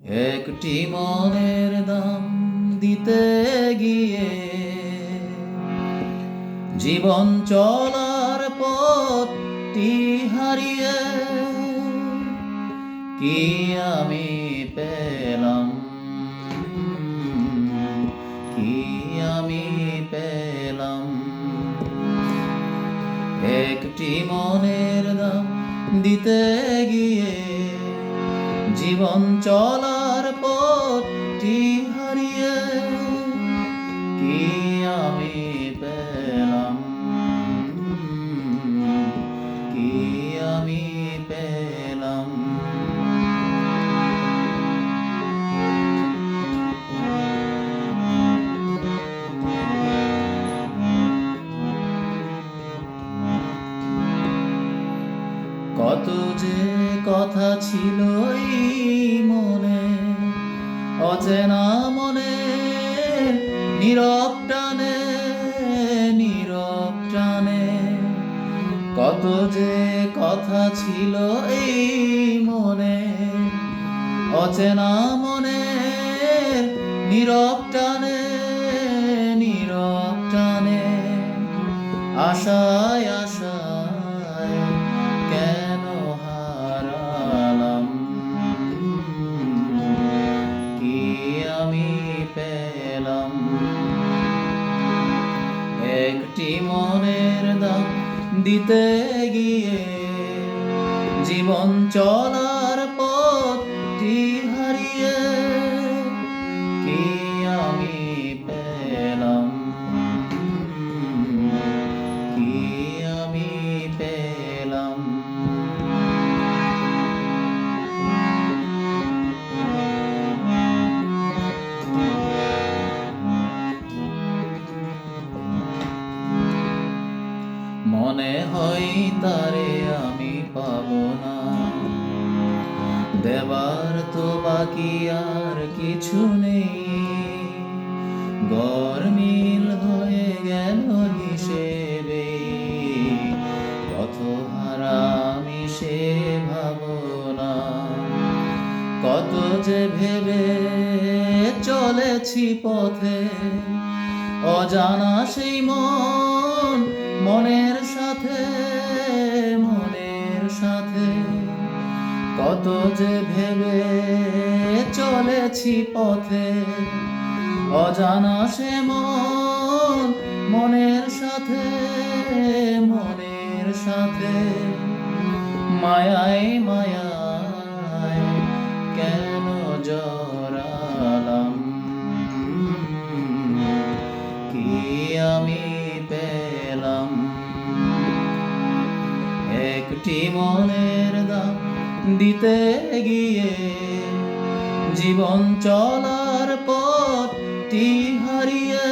একটি মনের দাম দিতে গিয়ে জীবন চলার পথটি হারিয়ে কি আমি পেলাম, কি আমি পেলাম। একটি মনের দাম দিতে গিয়ে জীবন চলার পথটি হারিয়ে কি আমি পেলাম, কি আমি পেলাম। কত যে কথা ছিল এই মনে, অচেনা মনে, নীরব টানে, নীরব টানে। কত যে কথা ছিল এই মনে, অচেনা মনে, নীরব টানে, নীরব টানে। আশায় আশায় কেন হারালাম, কি আমি পেলাম। একটি মনের দাম দিতে গিয়ে জীবন চলার পথটি হারিয়ে কি আমি পেলাম, কি আমি পেলাম। মনে হয় তারে আমি পাবো না, দেবার তো বাকি আর কিছু নেই। গরমিল হয়ে গেল হিসেবে, পথ হারা আমি সে ভাবনা। কত যে ভেবে চলেছি পথে, অজানা সেই মন মনের সাথে, মনের সাথে। কত যে ভেবে চলেছি পথে, অজানা সে মন মনের সাথে, মনের সাথে। মায়ায় মায়ায় কেন জড়ালাম, কি আমি পেলাম। একটি মনের দাম দিতে গিয়ে জীবন চলার পথটি হারিয়ে